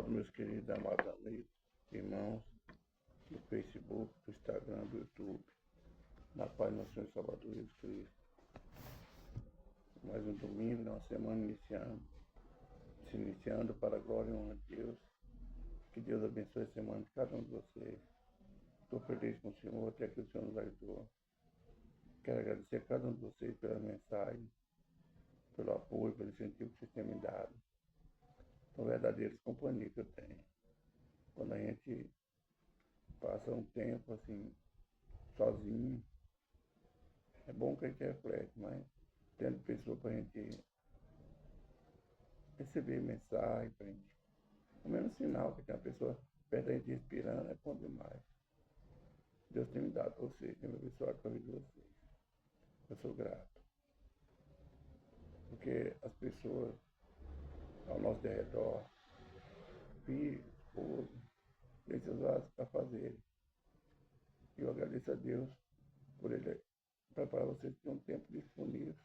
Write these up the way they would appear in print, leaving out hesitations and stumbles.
Salve, meus queridos amados amigos, irmãos do Facebook, do Instagram, do YouTube. Na paz do nosso Senhor e Salvador Jesus Cristo. Mais um domingo, uma semana se iniciando para a glória e honra de Deus. Que Deus abençoe a semana de cada um de vocês. Estou feliz com o Senhor, até que o Senhor nos ajudou. Quero agradecer a cada um de vocês pela mensagem, pelo apoio, pelo incentivo que vocês têm me dado. São verdadeiras companhias que eu tenho. Quando a gente passa um tempo assim, sozinho, é bom que a gente reflete, mas tendo pessoa para a gente receber mensagem, para a gente. O menos sinal que tem uma pessoa perto da gente respirando é bom demais. Deus tem me dado para vocês, tem me abençoado com a vida de vocês. Eu sou grato. Porque as pessoas ao nosso redor, filhos, esposa, têm seus vasos para fazer. E eu agradeço a Deus por Ele preparar vocês ter um tempo disponível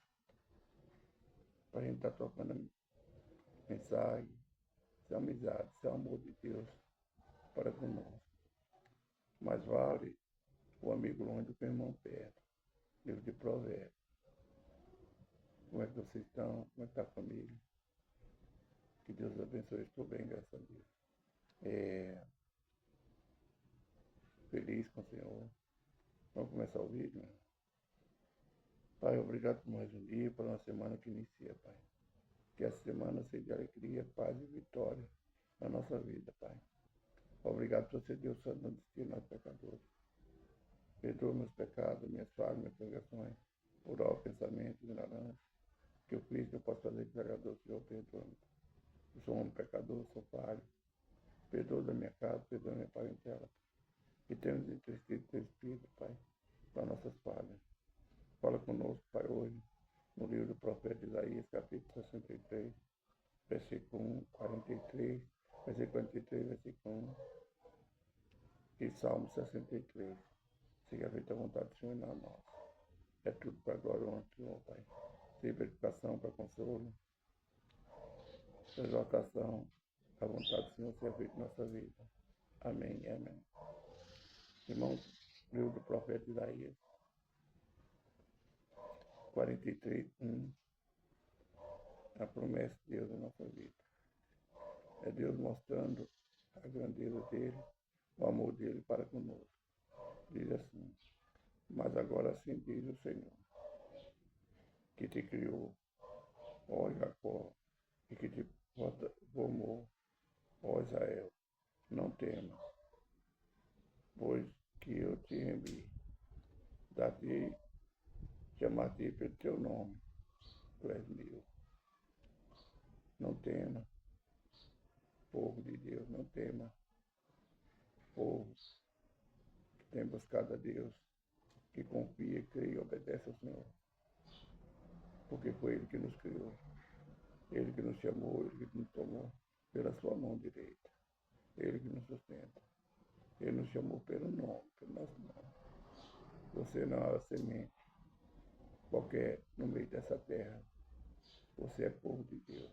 para a gente estar trocando mensagem, seu amizade, seu amor de Deus para conosco. Mais vale o amigo longe do que o irmão perto. Livro de Provérbios. Como é que vocês estão? Como é que está a família? Que Deus abençoe. Estou bem, graças a Deus. Feliz com o Senhor. Vamos começar o vídeo, né? Pai, obrigado por mais um dia, por uma semana que inicia, Pai. Que essa semana seja de alegria, paz e vitória na nossa vida, Pai. Obrigado por ser Deus Santo no destino aos pecadores. Perdoa meus pecados, minhas falhas, minhas transgressões, por all pensamento, ignorância, que eu fiz, que eu posso fazer desagradoso, Senhor, perdoa-me. Eu sou um homem pecador, sou falho. Perdoa da minha casa, perdoa da minha parentela. Que temos entristecido teu Espírito, Pai, para nossas falhas. Fala conosco, Pai, hoje, no livro do profeta Isaías, capítulo 63, versículo 1, 43, versículo 43, versículo 1, e Salmo 63. Seja feita a vontade do Senhor e não a nossa. É tudo para a glória e honra do Senhor, Pai. Seja para educação, para consolo, para exaltação, a vontade do Senhor seja feita em nossa vida. Amém e amém. Irmãos, livro do profeta Isaías, 43, 1, a promessa de Deus na nossa vida. É Deus mostrando a grandeza dele, o amor dele para conosco. Diz assim: mas agora assim diz o Senhor, que te criou, ó Jacó, e que te formou, ó Israel. Não temas, pois que eu te enviei. Dar-te, chamar-te pelo teu nome, tu és meu. Não tema, povo de Deus, não tema, povo que tem buscado a Deus, que confia, crê e obedece ao Senhor. Porque foi Ele que nos criou, Ele que nos chamou, Ele que nos tomou pela sua mão direita, Ele que nos sustenta. Ele nos chamou pelo nome, pelo nosso nome. Você não é uma semente qualquer no meio dessa terra. Você é povo de Deus.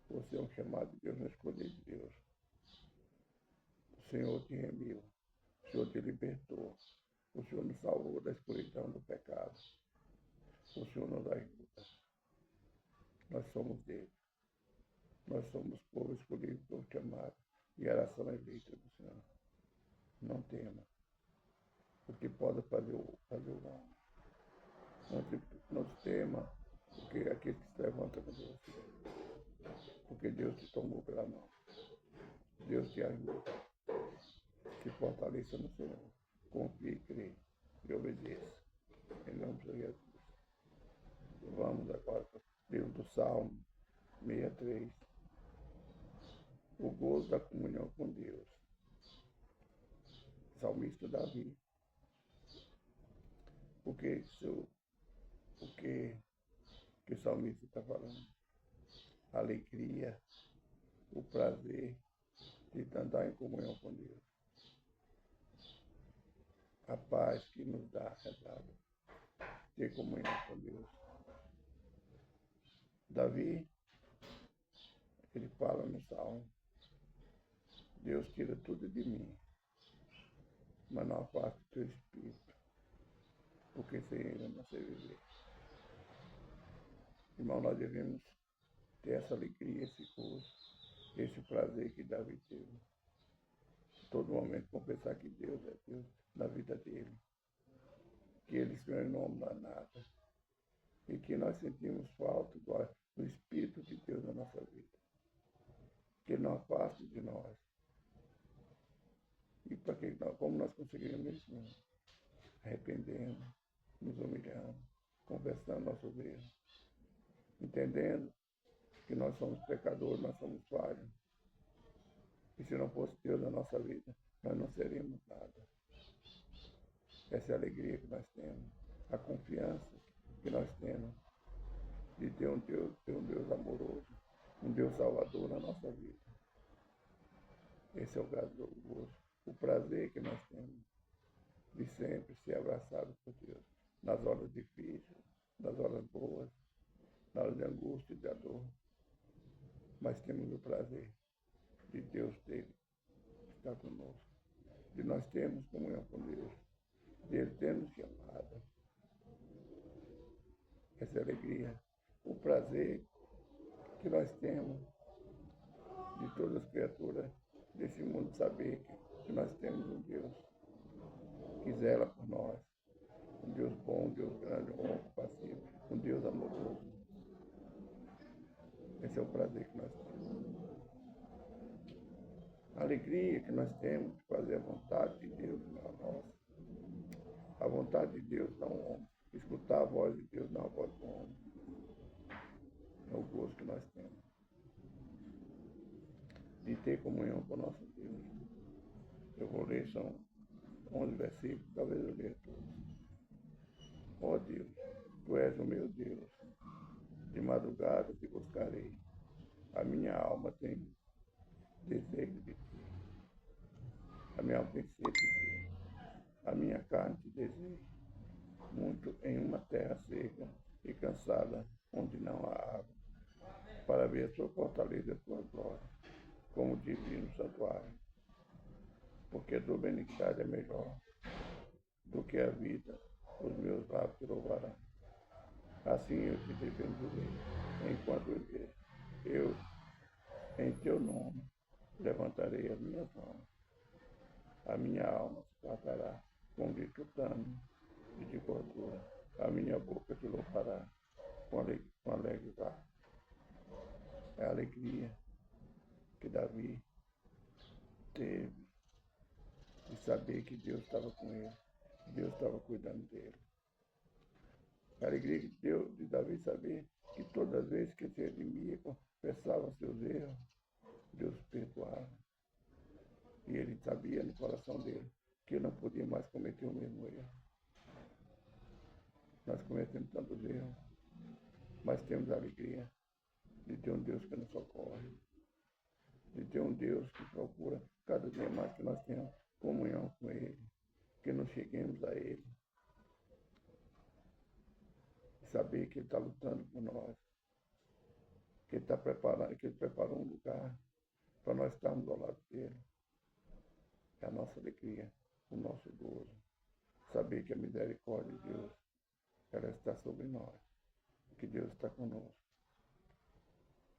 Você é um chamado de Deus, um escolhido de Deus. O Senhor te remiu. O Senhor te libertou. O Senhor nos salvou da escuridão do pecado. O Senhor nos ajuda. Nós somos dele. Nós somos povo escolhido, povo chamado, geração eleita do Senhor. Não tema, porque pode fazer o homem. Não tema, porque aquele que se levanta contra você. Porque Deus te tomou pela mão. Deus te ajuda. Se fortaleça no Senhor. Confie, crê e obedeça. Em nome de Jesus. Vamos agora para o livro do Salmo 63. O gozo da comunhão com Deus. Salmista Davi. O que o salmista está falando? A alegria, o prazer de andar em comunhão com Deus. A paz que nos dá, ter comunhão com Deus. Davi, ele fala no Salmo Deus tira tudo de mim, mas não afasta o teu espírito, porque sem ele eu não sei viver. Irmão, nós devemos ter essa alegria, esse gozo, esse prazer que Davi teve. Todo momento confessar que Deus é Deus na vida dele, que ele seu nome não é nada, e que nós sentimos falta do Espírito de Deus na nossa vida, que ele não afaste de nós. E para que como nós conseguirmos isso? Arrependendo, nos humilhando, confessando nossos erros, entendendo que nós somos pecadores, nós somos falhos. E se não fosse Deus na nossa vida, nós não seríamos nada. Essa é a alegria que nós temos, a confiança que nós temos de ter um Deus amoroso, um Deus salvador na nossa vida. Esse é o gozo, o prazer que nós temos de sempre ser abraçados por Deus, nas horas difíceis, nas horas boas, na hora de angústia e de dor. Mas temos o prazer de Deus estar conosco, de nós termos comunhão com Deus, de Ele ter nos chamado. Essa é a alegria, o prazer que nós temos de todas as criaturas desse mundo saber que nós temos um Deus que zela por nós, um Deus bom, um Deus grande, um bom, compassivo, um Deus amoroso. Esse é o prazer que nós temos. A alegria que nós temos de fazer a vontade de Deus, não a nossa. A vontade de Deus, não o homem. Escutar a voz de Deus, não a voz do homem. É o gozo que nós temos de ter comunhão com o nosso Deus. Eu vou ler, são 11 versículos, talvez eu leia todos. Ó Deus, Tu és o meu Deus, de madrugada te buscarei. A minha alma tem desejo de ti. A minha alma tem sede de ti. A minha carne te deseja, muito em uma terra seca e cansada, onde não há água, para ver a sua fortaleza e a sua glória, como divino santuário. Porque a tua benignidade é melhor do que a vida, os meus lábios te louvarão. Assim eu te defenderei, enquanto viver. Eu, em teu nome, levantarei as minhas mãos. A minha alma se fartará com grito tâmio e de gordura. A minha boca te louvará com alegre voz. É a alegria que Davi teve de saber que Deus estava com ele, que Deus estava cuidando dele. A alegria de Davi saber que todas as vezes que ele se redimia, confessava seus erros, Deus perdoava. E ele sabia no coração dele que ele não podia mais cometer o mesmo erro. Nós cometemos tantos erros, mas temos a alegria de ter um Deus que nos socorre, de ter um Deus que procura cada dia mais que nós tenhamos comunhão com Ele, que nos cheguemos a Ele. E saber que Ele está lutando por nós, que Ele está preparando, que Ele preparou um lugar para nós estarmos ao lado dele. É a nossa alegria, o nosso gozo. Saber que a misericórdia de Deus, ela está sobre nós, que Deus está conosco.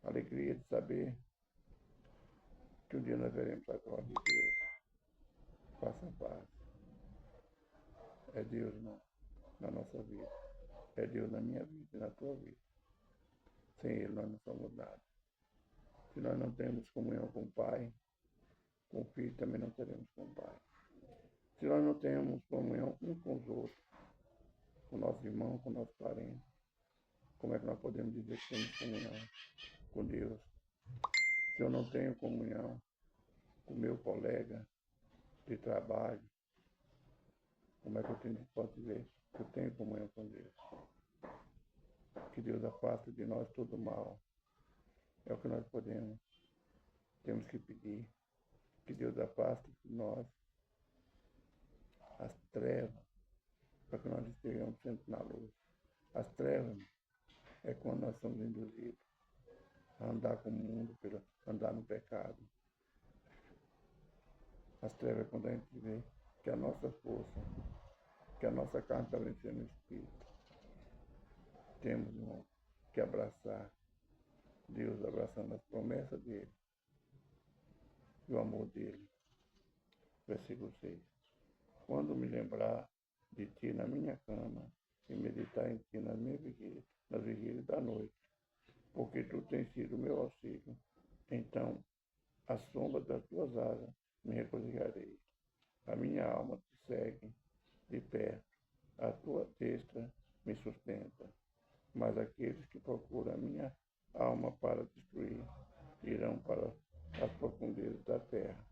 A alegria de saber que um dia nós veremos a glória de Deus. Faça a paz. É Deus na nossa vida. É Deus na minha vida e na tua vida. Sem Ele nós não somos nada. Se nós não temos comunhão com o Pai, com o Filho também não teremos com o Pai. Se nós não temos comunhão uns com os outros, com nossos irmãos, com nossos parentes, como é que nós podemos dizer que temos comunhão com Deus? Se eu não tenho comunhão com o meu colega de trabalho, como é que eu posso dizer que eu tenho comunhão com Deus? Que Deus afasta de nós todo mal. É o que nós temos que pedir. Que Deus afaste de nós as trevas, para que nós estejamos sempre na luz. As trevas é quando nós somos induzidos a andar com o mundo, andar no pecado. As trevas é quando a gente vê que a nossa força, que a nossa carne está vencendo o Espírito. Temos, irmão, que abraçar Deus, abraçando as promessas dele e o amor dele. Versículo 6. Quando me lembrar de ti na minha cama e meditar em ti nas vigílias da noite, porque tu tens sido meu auxílio, então, à sombra das tuas asas, me regozijarei. A minha alma te segue de perto, a tua destra me sustenta. Mas aqueles que procuram a minha alma para destruir, irão para as profundezas da terra.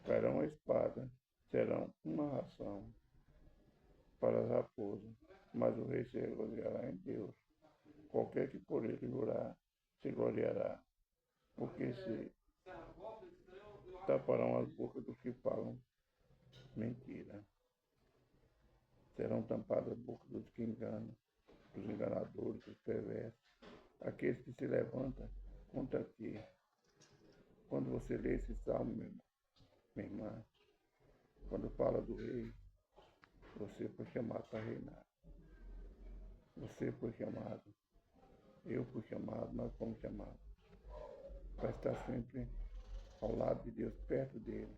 Cairão a espada, serão uma ração para as raposas, mas o rei se regozijará em Deus. Qualquer que por ele jurar, se gloriará, porque se taparão as bocas dos que falam mentira. Serão tampadas as bocas dos que enganam, dos enganadores, dos perversos, aqueles que se levantam contra ti. Quando você lê esse salmo, minha irmã, quando fala do rei, você foi chamado para reinar. Você foi chamado, eu fui chamado, nós fomos chamados para estar sempre ao lado de Deus, perto dele,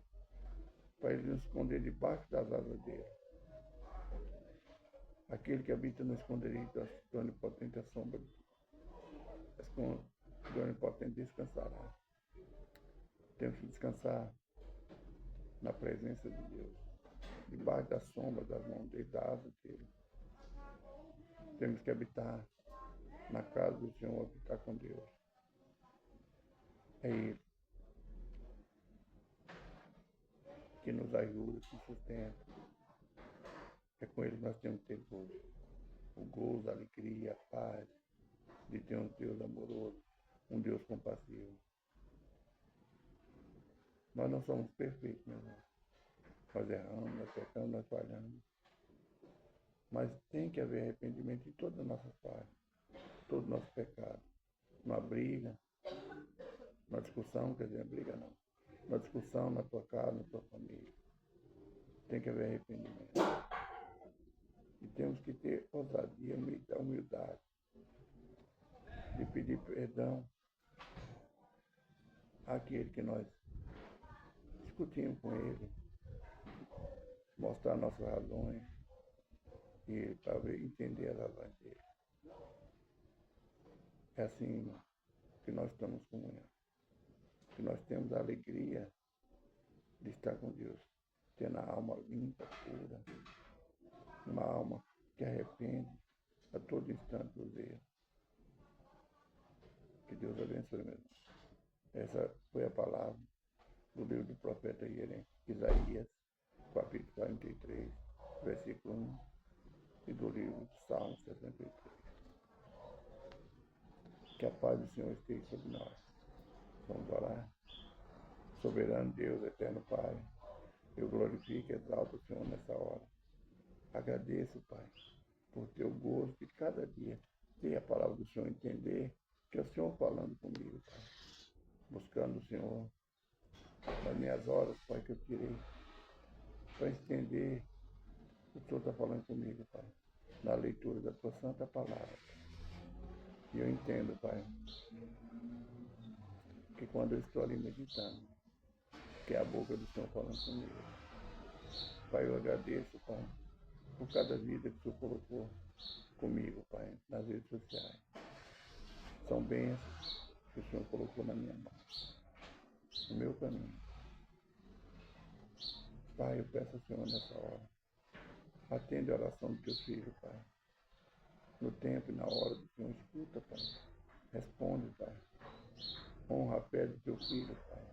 para ele nos esconder debaixo das asas dele. Aquele que habita no esconderijo do Onipotente, a sombra do Onipotente descansará. Temos que descansar na presença de Deus, debaixo da sombra das mãos dele, da asa dele. Temos que habitar na casa do Senhor, habitar com Deus. É Ele que nos ajuda, que nos sustenta. É com Ele que nós temos que ter gozo. O gozo, a alegria, a paz de ter um Deus amoroso, um Deus compassivo. Nós não somos perfeitos, meu irmão. Nós erramos, nós pecamos, nós falhamos. Mas tem que haver arrependimento em todas as nossas partes, todos os nossos pecados. Numa briga, numa discussão, quer dizer, briga não. Numa discussão na tua casa, na tua família. Tem que haver arrependimento. E temos que ter ousadia, humildade de pedir perdão àquele que nós discutimos com ele, mostrar nossas razões e para entender as razões dele. É assim que nós estamos comunhão, que nós temos a alegria de estar com Deus, tendo a alma limpa, pura, uma alma que arrepende a todo instante dos erros. Que Deus abençoe, meu irmão. Essa foi a palavra do livro do profeta Isaías, capítulo 43, versículo 1, e do livro do Salmo 63. Que a paz do Senhor esteja sobre nós. Vamos orar. Soberano Deus, eterno Pai, eu glorifico e exalto o Senhor nessa hora. Agradeço, Pai, por ter o gosto de cada dia ter a palavra do Senhor, entender que é o Senhor falando comigo, Pai. Buscando o Senhor nas minhas horas, Pai, que eu tirei para entender o que o Senhor está falando comigo, Pai, na leitura da tua santa palavra. E eu entendo, Pai, que quando eu estou ali meditando, que é a boca do Senhor falando comigo. Pai, eu agradeço, Pai, por cada vida que o Senhor colocou comigo, Pai, nas redes sociais. São bênçãos que o Senhor colocou na minha mão, no meu caminho. Pai, eu peço ao Senhor nessa hora, atende a oração do teu filho, Pai. No tempo e na hora do Senhor, escuta, Pai. Responde, Pai. Honra a fé do teu filho, Pai,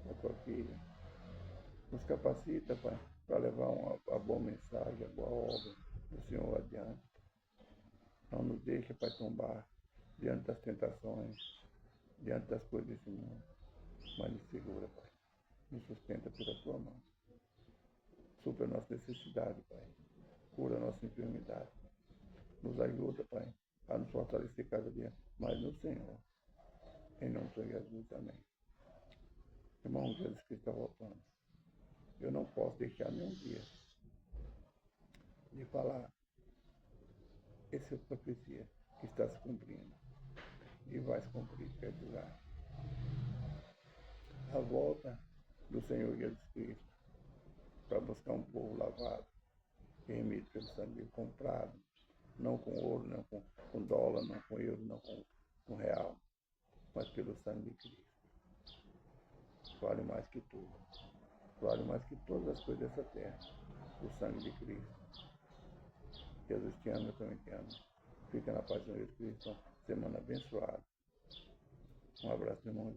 da tua filha. Nos capacita, Pai, para levar a boa mensagem, a boa obra do Senhor adiante. Não nos deixa, Pai, tombar diante das tentações, diante das coisas desse mundo. Mas nos segura, Pai. Nos sustenta pela tua mão. Supra a nossa necessidade, Pai. Cura a nossa enfermidade. Nos ajuda, Pai, a nos fortalecer cada dia mais no Senhor. Em nome de Jesus, amém. Irmão, Jesus Cristo está voltando. Eu não posso deixar nenhum dia de falar. Essa é a profecia que está se cumprindo e vai se cumprir, quer dizer, a volta do Senhor Jesus Cristo para buscar um povo lavado, remido pelo sangue comprado, não com ouro, não com dólar, não com euro, não com real, mas pelo sangue de Cristo. Vale mais que tudo. Vale mais que todas as coisas dessa terra, o sangue de Cristo. Jesus te ama, eu também te amo. Fica na paz do Jesus Cristo. Semana abençoada. Um abraço, irmão.